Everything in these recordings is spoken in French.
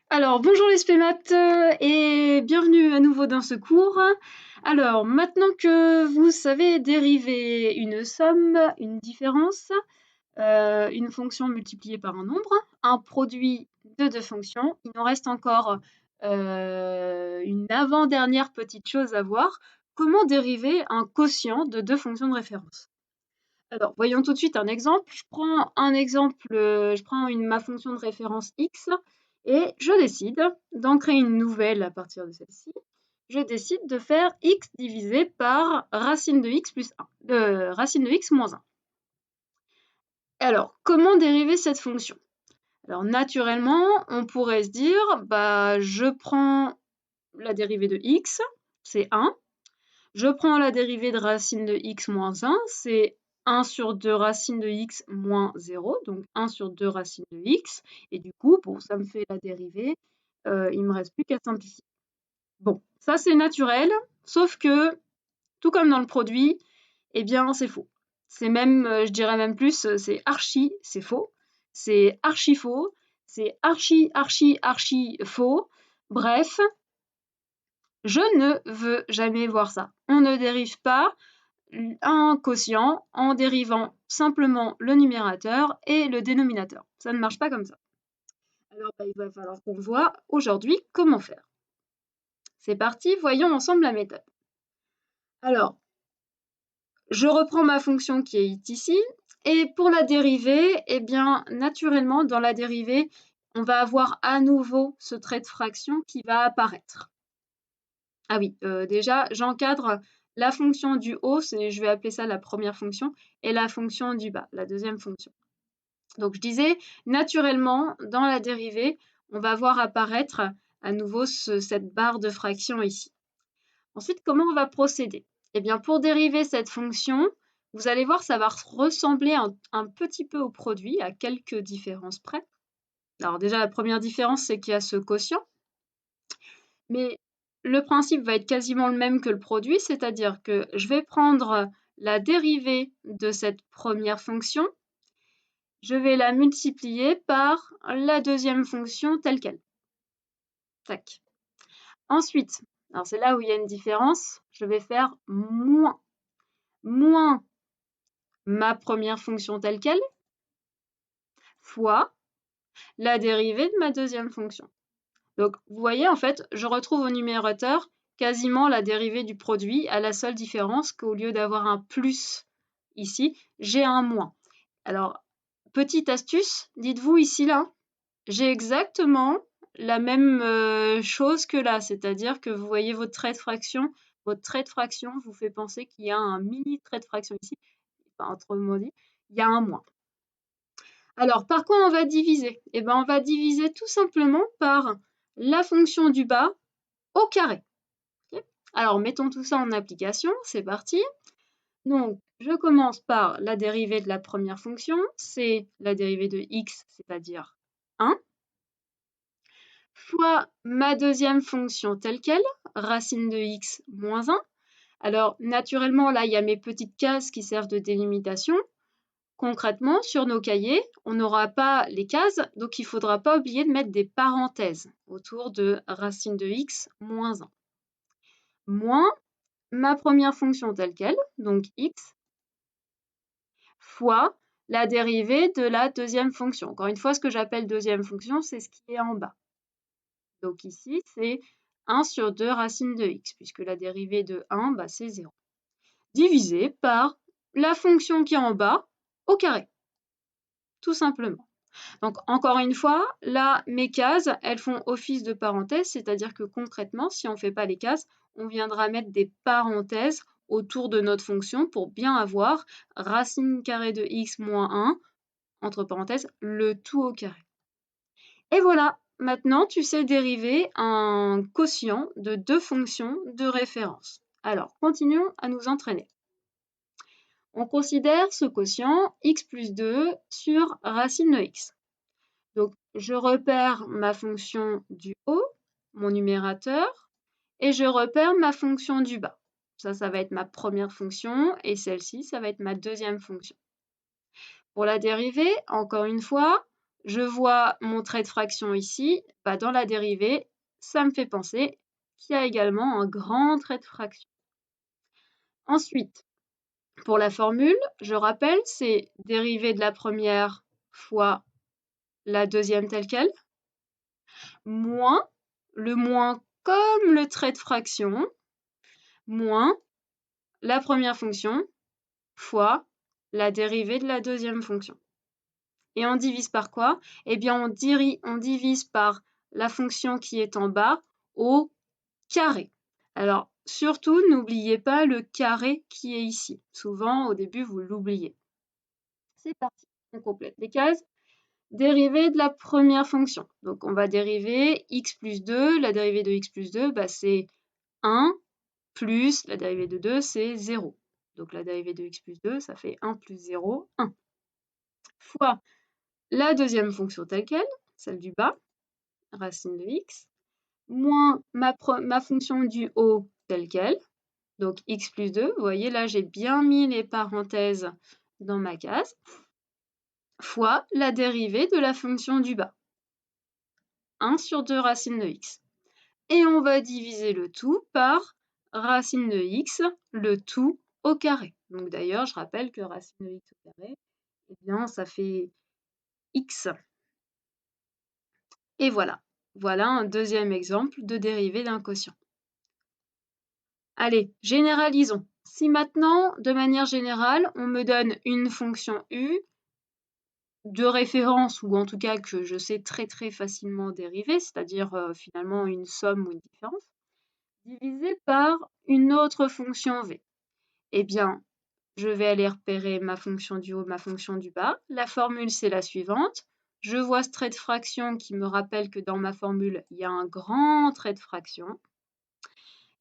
Alors, bonjour les spémates et bienvenue à nouveau dans ce cours. Alors, maintenant que vous savez dériver une somme, une différence, une fonction multipliée par un nombre, un produit de deux fonctions, il nous reste encore une avant-dernière petite chose à voir. Comment dériver un quotient de deux fonctions de référence? Alors, voyons tout de suite un exemple. Je prends un exemple, je prends ma fonction de référence x et je décide d'en créer une nouvelle à partir de celle-ci. Je décide de faire x divisé par racine de x plus 1, racine de x moins 1. Alors, comment dériver cette fonction? Alors, naturellement, on pourrait se dire, je prends la dérivée de x, c'est 1. Je prends la dérivée de racine de x moins 1, c'est 1 sur 2 racine de x moins 0, donc 1 sur 2 racine de x. Et du coup, bon, ça me fait la dérivée, il ne me reste plus qu'à simplifier. Bon, ça c'est naturel, sauf que, tout comme dans le produit, eh bien c'est faux. C'est même, je dirais même plus, c'est faux. C'est archi faux, c'est archi faux. Bref, je ne veux jamais voir ça. On ne dérive pas un quotient en dérivant simplement le numérateur et le dénominateur. Ça ne marche pas comme ça. Alors, il va falloir qu'on voit aujourd'hui comment faire. C'est parti, voyons ensemble la méthode. Alors, je reprends ma fonction qui est ici, et pour la dérivée, eh bien, naturellement, dans la dérivée, on va avoir à nouveau ce trait de fraction qui va apparaître. Ah oui, déjà, j'encadre la fonction du haut, je vais appeler ça la première fonction, et la fonction du bas, la deuxième fonction. Donc je disais, naturellement, dans la dérivée, on va voir apparaître à nouveau cette barre de fraction ici. Ensuite, comment on va procéder? Eh bien, pour dériver cette fonction, vous allez voir, ça va ressembler un petit peu au produit, à quelques différences près. Alors déjà, la première différence, c'est qu'il y a ce quotient. Mais le principe va être quasiment le même que le produit, c'est-à-dire que je vais prendre la dérivée de cette première fonction, je vais la multiplier par la deuxième fonction telle qu'elle. Tac. Ensuite, alors c'est là où il y a une différence, je vais faire moins. Moins ma première fonction telle qu'elle, fois la dérivée de ma deuxième fonction. Donc, vous voyez, en fait, je retrouve au numérateur quasiment la dérivée du produit, à la seule différence qu'au lieu d'avoir un plus ici, j'ai un moins. Alors, petite astuce, dites-vous ici, là, j'ai exactement la même chose que là, c'est-à-dire que vous voyez votre trait de fraction vous fait penser qu'il y a un mini trait de fraction ici, enfin, autrement dit, il y a un moins. Alors, par quoi on va diviser? Eh bien, on va diviser tout simplement par la fonction du bas au carré. Okay. Alors, mettons tout ça en application, c'est parti. Donc, je commence par la dérivée de la première fonction, c'est la dérivée de x, c'est-à-dire 1, fois ma deuxième fonction telle qu'elle, racine de x moins 1. Alors, naturellement, là, il y a mes petites cases qui servent de délimitation. Concrètement, sur nos cahiers, on n'aura pas les cases, donc il ne faudra pas oublier de mettre des parenthèses autour de racine de x moins 1. Moins ma première fonction telle qu'elle, donc x, fois la dérivée de la deuxième fonction. Encore une fois, ce que j'appelle deuxième fonction, c'est ce qui est en bas. Donc ici, c'est 1 sur 2 racine de x, puisque la dérivée de 1, c'est 0. Divisé par la fonction qui est en bas au carré, tout simplement. Donc, encore une fois, là, mes cases, elles font office de parenthèse, c'est-à-dire que concrètement, si on ne fait pas les cases, on viendra mettre des parenthèses autour de notre fonction pour bien avoir racine carrée de x moins 1, entre parenthèses, le tout au carré. Et voilà, maintenant, tu sais dériver un quotient de deux fonctions de référence. Alors, continuons à nous entraîner. On considère ce quotient x plus 2 sur racine de x. Donc, je repère ma fonction du haut, mon numérateur, et je repère ma fonction du bas. Ça va être ma première fonction, et celle-ci, ça va être ma deuxième fonction. Pour la dérivée, encore une fois, je vois mon trait de fraction ici, bah, dans la dérivée, ça me fait penser qu'il y a également un grand trait de fraction. Ensuite, pour la formule, je rappelle, c'est dérivée de la première fois la deuxième telle quelle, moins, le moins comme le trait de fraction, moins la première fonction fois la dérivée de la deuxième fonction. Et on divise par quoi? Eh bien, on divise par la fonction qui est en bas au carré. Alors, surtout, n'oubliez pas le carré qui est ici. Souvent, au début, vous l'oubliez. C'est parti, on complète les cases. Dérivée de la première fonction. Donc, on va dériver x plus 2. La dérivée de x plus 2, bah, c'est 1 plus la dérivée de 2, c'est 0. Donc, la dérivée de x plus 2, ça fait 1 plus 0, 1. Fois la deuxième fonction telle quelle, celle du bas, racine de x, moins ma fonction du haut telle quelle, donc x plus 2, vous voyez là j'ai bien mis les parenthèses dans ma case, fois la dérivée de la fonction du bas, 1 sur 2 racine de x. Et on va diviser le tout par racine de x, le tout au carré. Donc d'ailleurs, je rappelle que racine de x au carré, eh bien ça fait x. Et voilà. Voilà un deuxième exemple de dérivée d'un quotient. Allez, généralisons. Si maintenant, de manière générale, on me donne une fonction u de référence, ou en tout cas que je sais très très facilement dériver, c'est-à-dire finalement une somme ou une différence, divisée par une autre fonction v. Eh bien, je vais aller repérer ma fonction du haut, ma fonction du bas. La formule, c'est la suivante. Je vois ce trait de fraction qui me rappelle que dans ma formule, il y a un grand trait de fraction.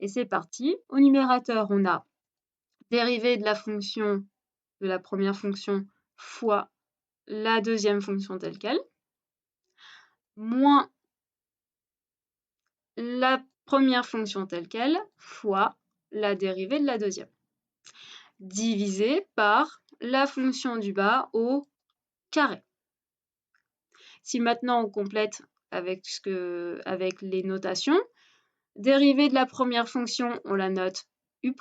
Et c'est parti. Au numérateur, on a dérivée de la fonction, de la première fonction, fois la deuxième fonction telle quelle, moins la première fonction telle quelle, fois la dérivée de la deuxième, divisé par la fonction du bas au carré. Si maintenant on complète avec les notations, dérivée de la première fonction, on la note u',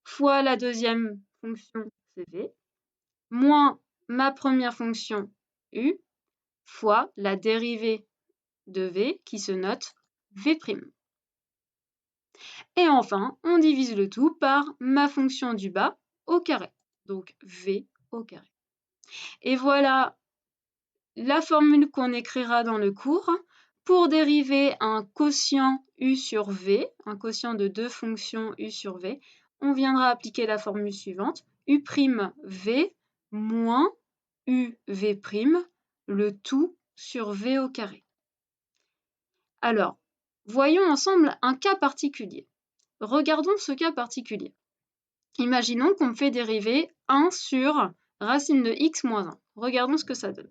fois la deuxième fonction, c'est v, moins ma première fonction u, fois la dérivée de v qui se note v'. Et enfin, on divise le tout par ma fonction du bas au carré, donc v au carré. Et voilà la formule qu'on écrira dans le cours pour dériver un quotient u sur v, un quotient de deux fonctions u sur v. On viendra appliquer la formule suivante, u'v moins uv', le tout sur v au carré. Alors, voyons ensemble un cas particulier. Regardons ce cas particulier. Imaginons qu'on me fait dériver 1 sur racine de x moins 1. Regardons ce que ça donne.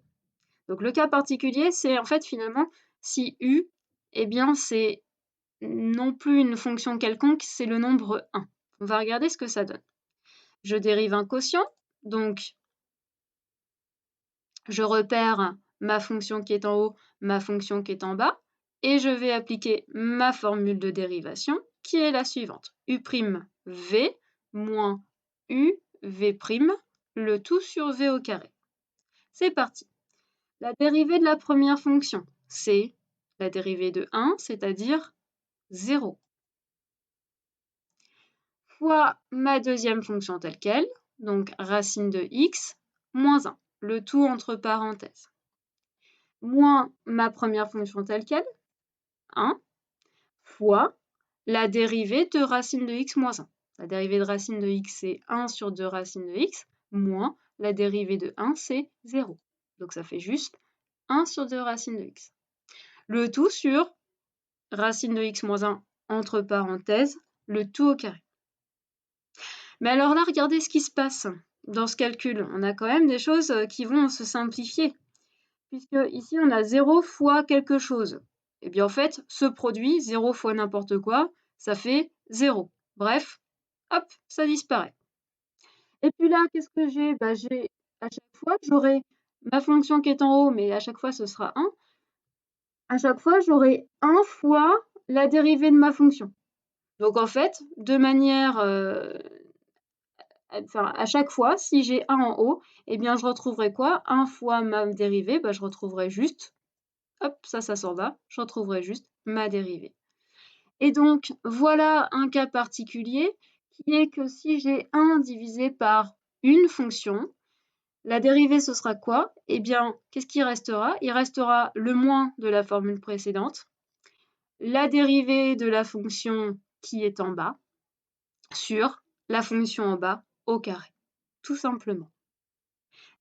Donc le cas particulier, c'est en fait finalement si u, eh bien c'est non plus une fonction quelconque, c'est le nombre 1. On va regarder ce que ça donne. Je dérive un quotient, donc je repère ma fonction qui est en haut, ma fonction qui est en bas, et je vais appliquer ma formule de dérivation qui est la suivante. u'v moins uv', le tout sur v au carré. C'est parti. La dérivée de la première fonction, c'est la dérivée de 1, c'est-à-dire 0, fois ma deuxième fonction telle quelle, donc racine de x, moins 1, le tout entre parenthèses, moins ma première fonction telle quelle, 1, fois la dérivée de racine de x moins 1. La dérivée de racine de x, c'est 1 sur 2 racine de x, moins la dérivée de 1, c'est 0. Donc ça fait juste 1 sur 2 racine de x. Le tout sur racine de x moins 1 entre parenthèses, le tout au carré. Mais alors là, regardez ce qui se passe dans ce calcul. On a quand même des choses qui vont se simplifier. Puisque ici, on a 0 fois quelque chose. Et bien en fait, ce produit, 0 fois n'importe quoi, ça fait 0. Bref, hop, ça disparaît. Et puis là, qu'est-ce que j'ai? J'ai à chaque fois, j'aurai ma fonction qui est en haut, mais à chaque fois ce sera 1, à chaque fois j'aurai 1 fois la dérivée de ma fonction. Donc en fait, de manière, à chaque fois, si j'ai 1 en haut, eh bien je retrouverai quoi? 1 fois ma dérivée, bah, je retrouverai juste, hop, ça s'en va, je retrouverai juste ma dérivée. Et donc voilà un cas particulier qui est que si j'ai 1 divisé par une fonction, la dérivée ce sera quoi? Eh bien, qu'est-ce qui restera? Il restera le moins de la formule précédente, la dérivée de la fonction qui est en bas, sur la fonction en bas au carré, tout simplement.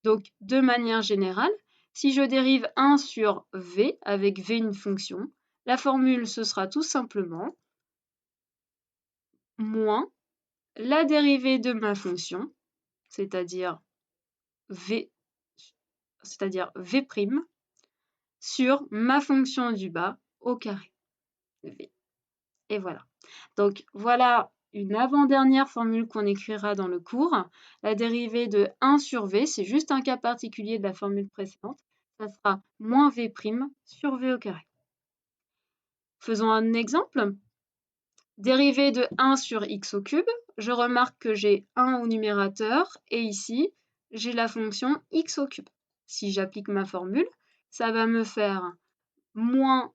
Donc, de manière générale, si je dérive 1 sur v, avec v une fonction, la formule ce sera tout simplement moins la dérivée de ma fonction, c'est-à-dire v, v', sur ma fonction du bas au carré, v. Et voilà. Donc voilà une avant-dernière formule qu'on écrira dans le cours. La dérivée de 1 sur v, c'est juste un cas particulier de la formule précédente. Ça sera moins v' sur v au carré. Faisons un exemple. Dérivée de 1 sur x au cube, je remarque que j'ai 1 au numérateur et ici, j'ai la fonction x au cube. Si j'applique ma formule, ça va me faire moins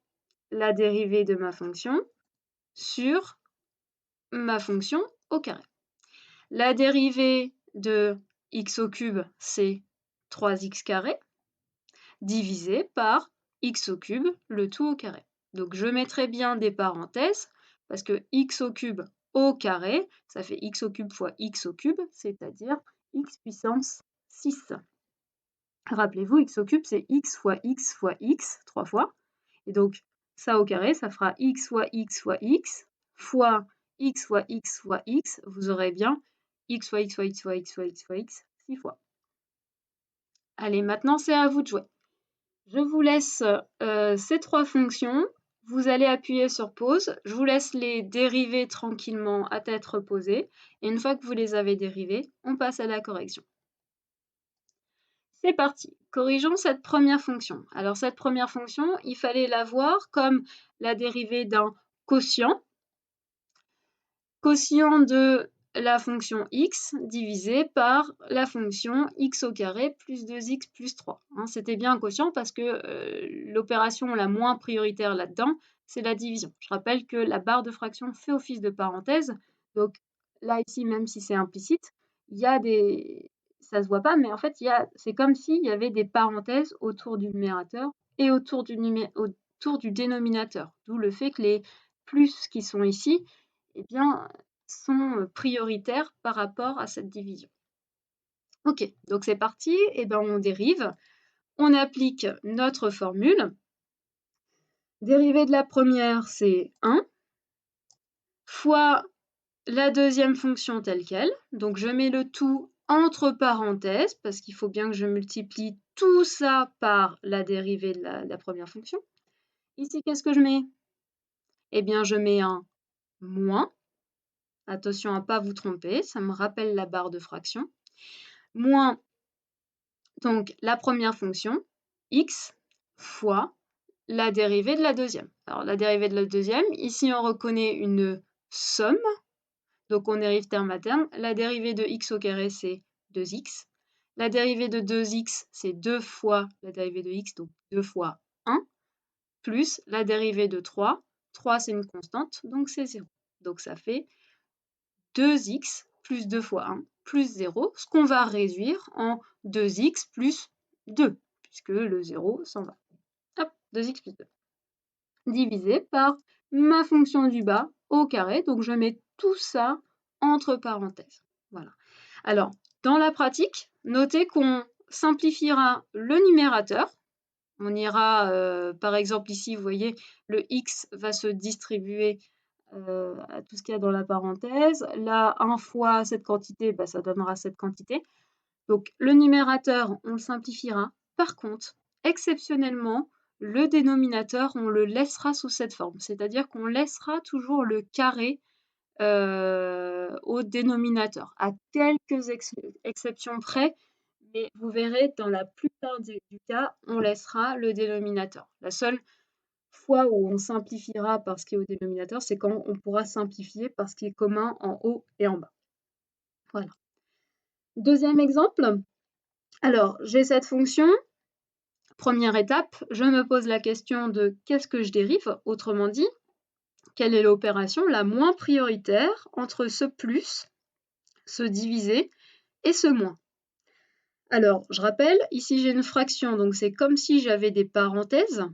la dérivée de ma fonction sur ma fonction au carré. La dérivée de x au cube, c'est 3x carré, divisé par x au cube, le tout au carré. Donc je mettrai bien des parenthèses, parce que x au cube au carré, ça fait x au cube fois x au cube, c'est-à-dire x puissance 6. Rappelez-vous, x au cube, c'est x fois x, 3 fois. Et donc, ça au carré, ça fera x fois x fois x, fois x fois x fois x. Vous aurez bien x fois x fois x fois x fois x fois x, 6 fois. Allez, maintenant, c'est à vous de jouer. Je vous laisse ces 3 fonctions. Vous allez appuyer sur pause. Je vous laisse les dériver tranquillement à tête reposée. Et une fois que vous les avez dérivées, on passe à la correction. C'est parti. Corrigeons cette première fonction. Alors cette première fonction, il fallait la voir comme la dérivée d'un quotient. Quotient de la fonction x divisé par la fonction x au carré plus 2x plus 3. C'était bien un quotient parce que l'opération la moins prioritaire là-dedans, c'est la division. Je rappelle que la barre de fraction fait office de parenthèse. Donc là, ici, même si c'est implicite, il y a des... Ça se voit pas, mais en fait, c'est comme s'il y avait des parenthèses autour du numérateur et autour du dénominateur. D'où le fait que les plus qui sont ici, eh bien, sont prioritaires par rapport à cette division. Ok, donc c'est parti, et ben on dérive, on applique notre formule. Dérivée de la première, c'est 1, fois la deuxième fonction telle qu'elle, donc je mets le tout entre parenthèses, parce qu'il faut bien que je multiplie tout ça par la dérivée de la première fonction. Ici, qu'est-ce que je mets? Eh bien, je mets un moins. Attention à ne pas vous tromper, ça me rappelle la barre de fraction. Moins, donc, la première fonction, x, fois la dérivée de la deuxième. Alors, la dérivée de la deuxième, ici, on reconnaît une somme. Donc, on dérive terme à terme. La dérivée de x au carré, c'est 2x. La dérivée de 2x, c'est 2 fois la dérivée de x, donc 2 fois 1, plus la dérivée de 3. 3, c'est une constante, donc c'est 0. Donc, ça fait 2x plus 2 fois 1 plus 0, ce qu'on va réduire en 2x plus 2, puisque le 0 s'en va. Hop, 2x plus 2. Divisé par ma fonction du bas au carré, donc je mets tout ça entre parenthèses. Voilà. Alors, dans la pratique, notez qu'on simplifiera le numérateur. On ira, par exemple ici, vous voyez, le x va se distribuer à tout ce qu'il y a dans la parenthèse. Là, 1 fois cette quantité, bah, ça donnera cette quantité. Donc, le numérateur, on le simplifiera. Par contre, exceptionnellement, le dénominateur, on le laissera sous cette forme. C'est-à-dire qu'on laissera toujours le carré au dénominateur, à quelques exceptions près, Mais vous verrez, dans la plupart du cas, on laissera le dénominateur. La seule fois où on simplifiera par ce qui est au dénominateur, c'est quand on pourra simplifier par ce qui est commun en haut et en bas. Voilà. Deuxième exemple. Alors, j'ai cette fonction. Première étape, je me pose la question de qu'est-ce que je dérive, autrement dit, quelle est l'opération la moins prioritaire entre ce plus, ce divisé et ce moins. Alors, je rappelle, ici j'ai une fraction, donc c'est comme si j'avais des parenthèses.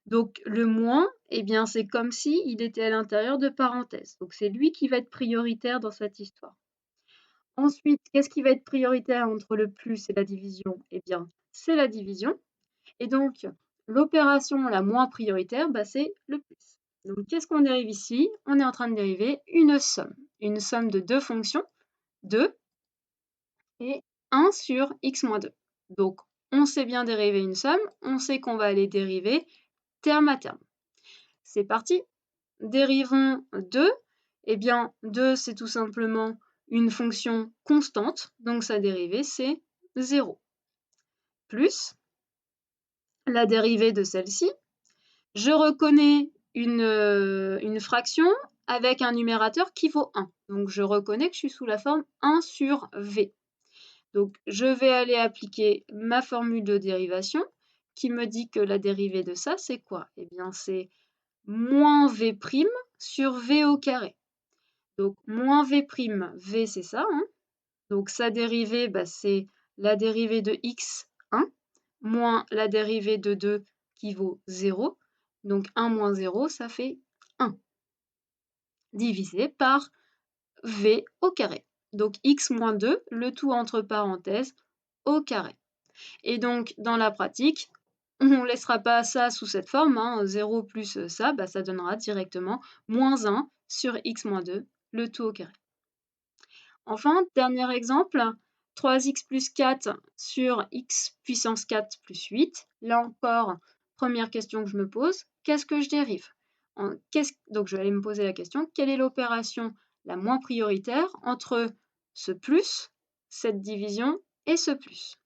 Donc le moins, eh bien c'est comme si il était à l'intérieur de parenthèses. Donc c'est lui qui va être prioritaire dans cette histoire. Ensuite, qu'est-ce qui va être prioritaire entre le plus et la division? Eh bien, c'est la division. Et donc, l'opération la moins prioritaire, c'est le plus. Donc, qu'est-ce qu'on dérive ici? On est en train de dériver une somme de deux fonctions, 2 et 1 sur x moins 2. Donc, on sait bien dériver une somme, on sait qu'on va aller dériver terme à terme. C'est parti, dérivons 2. Eh bien, 2, c'est tout simplement une fonction constante, donc sa dérivée, c'est 0. Plus la dérivée de celle-ci. Je reconnais une fraction avec un numérateur qui vaut 1. Donc, je reconnais que je suis sous la forme 1 sur v. Donc, je vais aller appliquer ma formule de dérivation qui me dit que la dérivée de ça, c'est quoi? Eh bien, c'est moins v' sur v au carré. Donc, moins v', v c'est ça, hein. Donc, sa dérivée, c'est la dérivée de x, 1, moins la dérivée de 2 qui vaut 0. Donc, 1 moins 0, ça fait 1, divisé par v au carré. Donc, x moins 2, le tout entre parenthèses, au carré. Et donc, dans la pratique, on ne laissera pas ça sous cette forme, 0 plus ça, ça donnera directement moins 1 sur x moins 2, le tout au carré. Enfin, dernier exemple, 3x plus 4 sur x puissance 4 plus 8. Là encore, première question que je me pose, qu'est-ce que je dérive? Donc je vais aller me poser la question, quelle est l'opération la moins prioritaire entre ce plus, cette division et ce plus?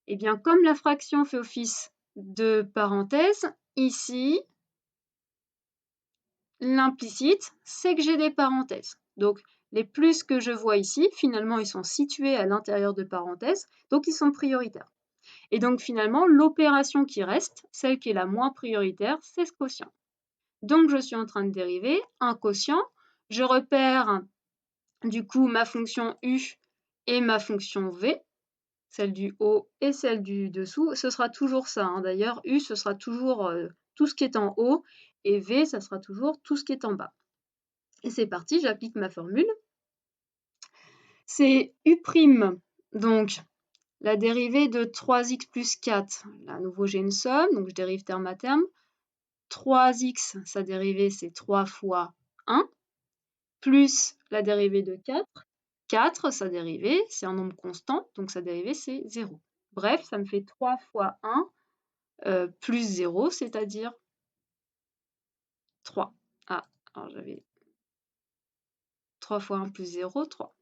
Eh bien, comme la fraction fait office de parenthèse, ici, l'implicite, c'est que j'ai des parenthèses. Donc, les plus que je vois ici, finalement, ils sont situés à l'intérieur de parenthèses, donc ils sont prioritaires. Et donc, finalement, l'opération qui reste, celle qui est la moins prioritaire, c'est ce quotient. Donc, je suis en train de dériver un quotient. Je repère, du coup, ma fonction u et ma fonction v, celle du haut et celle du dessous. Ce sera toujours ça. D'ailleurs, u, ce sera toujours tout ce qui est en haut, et v, ça sera toujours tout ce qui est en bas. Et c'est parti, j'applique ma formule. C'est u', donc la dérivée de 3x plus 4. Là, à nouveau, j'ai une somme, donc je dérive terme à terme. 3x, sa dérivée, c'est 3 fois 1, plus la dérivée de 4. 4, sa dérivée, c'est un nombre constant, donc sa dérivée, c'est 0. Bref, ça me fait 3 fois 1 plus 0, c'est-à-dire 3. Ah, alors j'avais 3 fois 1 plus 0, 3.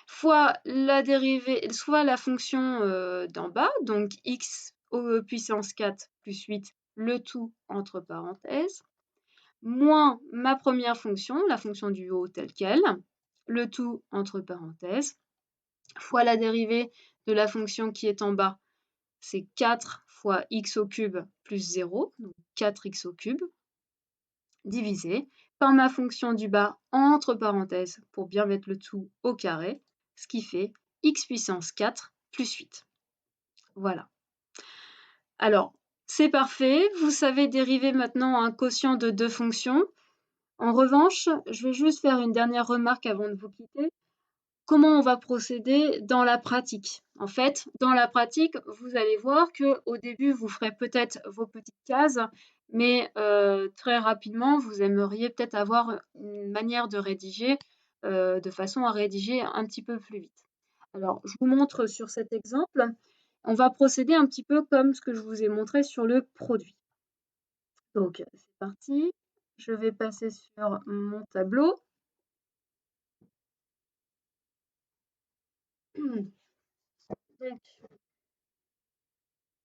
Fois la dérivée, soit la fonction d'en bas, donc x puissance 4 plus 8, le tout entre parenthèses, moins ma première fonction, la fonction du haut telle qu'elle, le tout entre parenthèses, fois la dérivée de la fonction qui est en bas, c'est 4 fois x au cube plus 0, donc 4x au cube, divisé par ma fonction du bas entre parenthèses pour bien mettre le tout au carré, ce qui fait x puissance 4 plus 8. Voilà. Alors, c'est parfait, vous savez dériver maintenant un quotient de deux fonctions. En revanche, je vais juste faire une dernière remarque avant de vous quitter. Comment on va procéder dans la pratique? En fait, dans la pratique, vous allez voir qu'au début, vous ferez peut-être vos petites cases, mais très rapidement, vous aimeriez peut-être avoir une manière de rédiger de façon à rédiger un petit peu plus vite. Alors, je vous montre sur cet exemple. On va procéder un petit peu comme ce que je vous ai montré sur le produit. Donc, c'est parti. Je vais passer sur mon tableau. Donc,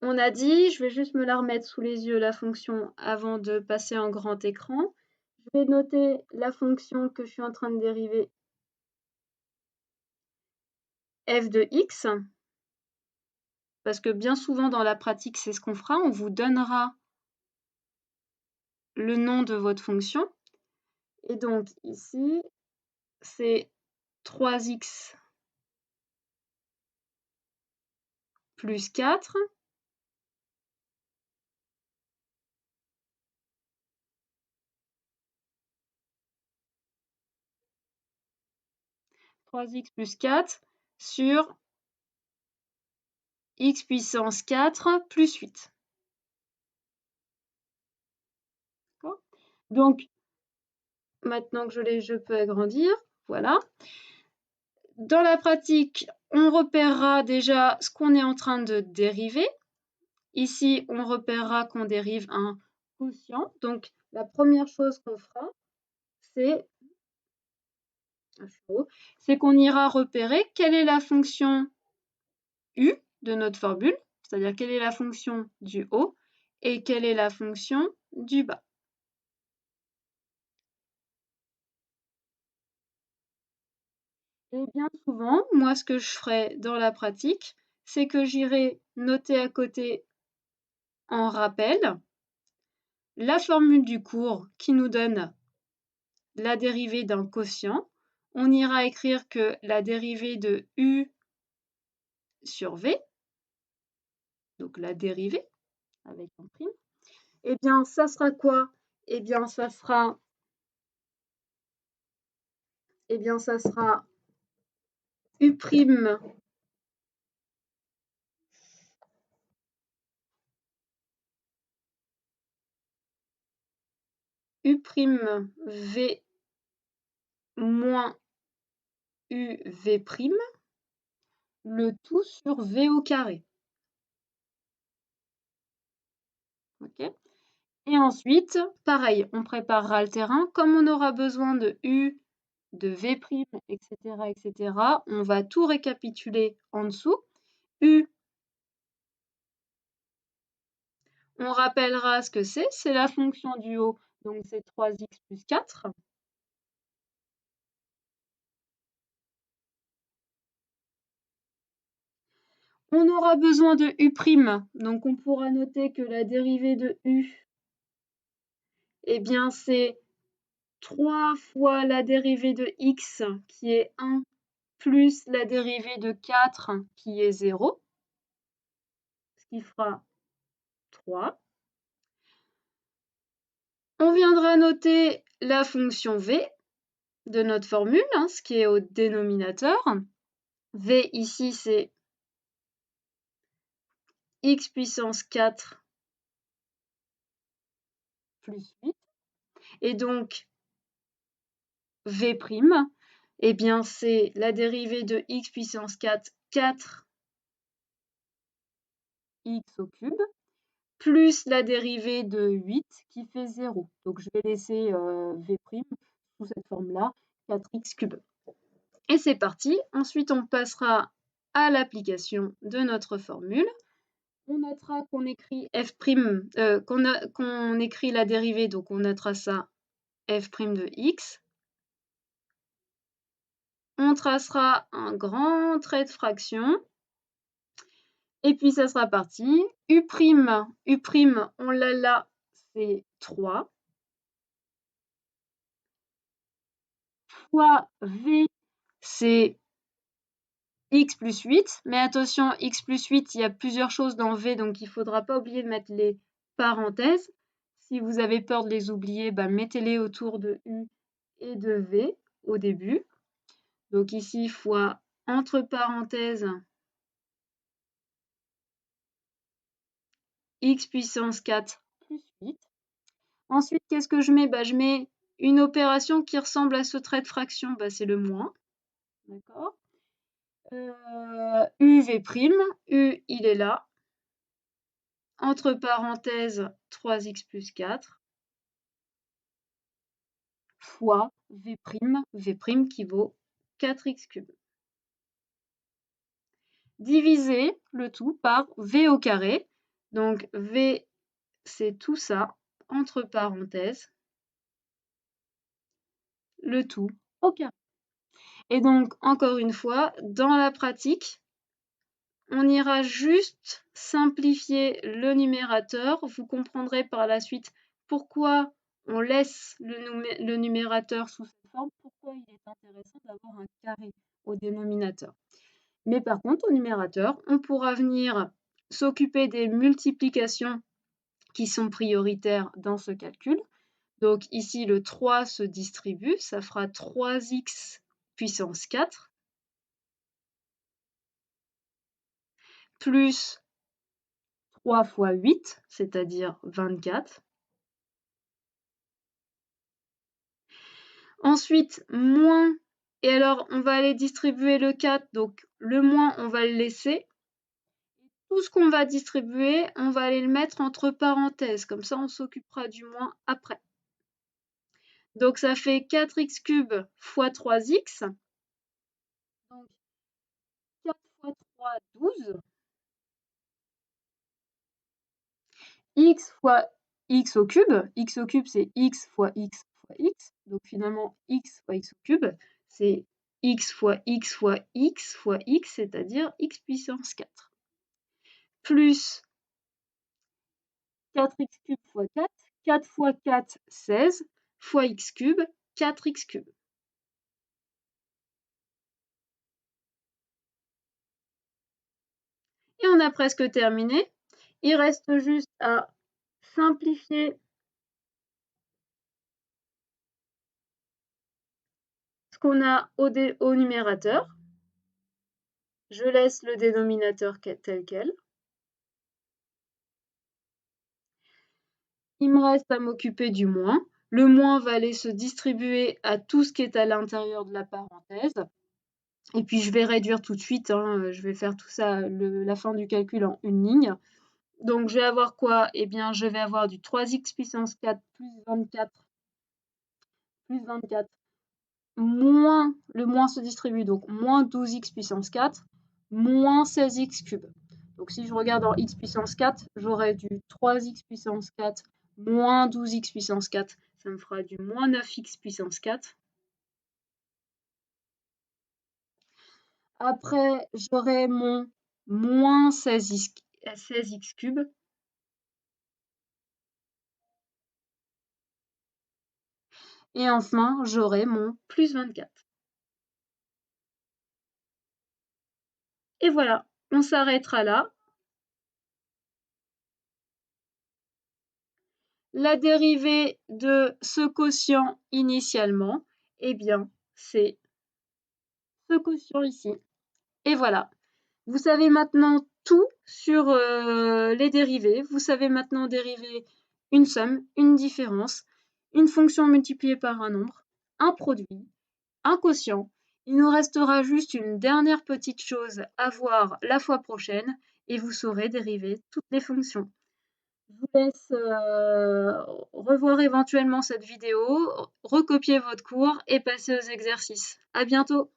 on a dit, je vais juste me la remettre sous les yeux, la fonction, avant de passer en grand écran. Je vais noter la fonction que je suis en train de dériver, f de x, parce que bien souvent dans la pratique, c'est ce qu'on fera. On vous donnera le nom de votre fonction. Et donc ici, c'est 3x plus 4. x plus 4 sur x puissance 4 plus 8. Donc, maintenant que je l'ai, je peux agrandir. Voilà. Dans la pratique, on repérera déjà ce qu'on est en train de dériver. Ici, on repérera qu'on dérive un quotient. Donc, la première chose qu'on fera, c'est qu'on ira repérer quelle est la fonction u de notre formule, c'est-à-dire quelle est la fonction du haut et quelle est la fonction du bas. Et bien souvent, moi, ce que je ferai dans la pratique, c'est que j'irai noter à côté en rappel la formule du cours qui nous donne la dérivée d'un quotient. On ira écrire que la dérivée de u sur v, donc la dérivée avec un prime, eh bien, ça sera quoi? Eh bien, ça sera u prime v moins uv prime, le tout sur v au carré. Ok. Et ensuite, pareil, on préparera le terrain. Comme on aura besoin de u, de v', etc., etc., on va tout récapituler en dessous. U, on rappellera ce que c'est la fonction du haut, donc c'est 3x plus 4. On aura besoin de u', donc on pourra noter que la dérivée de u, eh bien c'est 3 fois la dérivée de x, qui est 1, plus la dérivée de 4, qui est 0, ce qui fera 3. On viendra noter la fonction v de notre formule, ce qui est au dénominateur. V ici, c'est x puissance 4 plus 8. Et donc, v', eh bien, c'est la dérivée de x puissance 4, 4x au cube, plus la dérivée de 8 qui fait 0. Donc, je vais laisser v' sous cette forme-là, 4x cube. Et c'est parti. Ensuite, on passera à l'application de notre formule. On notera qu'on écrit qu'on écrit la dérivée, donc on notera ça f' de x. On tracera un grand trait de fraction. Et puis ça sera parti. U', on l'a là, c'est 3. Fois v, c'est x plus 8. Mais attention, x plus 8, il y a plusieurs choses dans v, donc il ne faudra pas oublier de mettre les parenthèses. Si vous avez peur de les oublier, mettez-les autour de u et de v au début. Donc ici, fois entre parenthèses x puissance 4 plus 8. Ensuite, qu'est-ce que je mets? Je mets une opération qui ressemble à ce trait de fraction, c'est le moins. D'accord. UV', U, il est là. Entre parenthèses, 3x plus 4 fois V', qui vaut 4x cube. diviser le tout par v au carré. Donc v, c'est tout ça, entre parenthèses, le tout au carré. Et donc, encore une fois, dans la pratique, on ira juste simplifier le numérateur. Vous comprendrez par la suite pourquoi on laisse le numérateur sous cette forme, pourquoi il est intéressant d'avoir un carré au dénominateur. Mais par contre, au numérateur, on pourra venir s'occuper des multiplications qui sont prioritaires dans ce calcul. Donc ici, le 3 se distribue, ça fera 3x puissance 4 plus 3 fois 8, c'est-à-dire 24. Ensuite, moins, et alors on va aller distribuer le 4, donc le moins, on va le laisser. Tout ce qu'on va distribuer, on va aller le mettre entre parenthèses, comme ça on s'occupera du moins après. Donc ça fait 4x cube fois 3x. Donc 4 fois 3, 12. X fois x au cube. X au cube, c'est x fois x fois x. Donc finalement, x fois x au cube, c'est x fois x fois x fois x, c'est-à-dire x puissance 4. Plus 4x cube fois 4. 4 fois 4, 16, fois x cube, 4x cube. Et on a presque terminé. Il reste juste à simplifier ce qu'on a au numérateur. Je laisse le dénominateur tel quel. Il me reste à m'occuper du moins. Le moins va aller se distribuer à tout ce qui est à l'intérieur de la parenthèse. Et puis je vais réduire tout de suite, hein, je vais faire tout ça, la fin du calcul en une ligne. Donc je vais avoir quoi? Eh bien je vais avoir du 3x puissance 4 plus 24 moins, le moins se distribue, donc moins 12x puissance 4 moins 16x cube. Donc si je regarde en x puissance 4, j'aurai du 3x puissance 4 moins 12x puissance 4, ça me fera du moins 9x puissance 4. Après, j'aurai mon moins 16x cube. Et enfin, j'aurai mon plus 24. Et voilà, on s'arrêtera là. La dérivée de ce quotient initialement, eh bien, c'est ce quotient ici. Et voilà. Vous savez maintenant tout sur les dérivées. Vous savez maintenant dériver une somme, une différence, une fonction multipliée par un nombre, un produit, un quotient. Il nous restera juste une dernière petite chose à voir la fois prochaine et vous saurez dériver toutes les fonctions. Je vous laisse revoir éventuellement cette vidéo, recopier votre cours et passer aux exercices. À bientôt!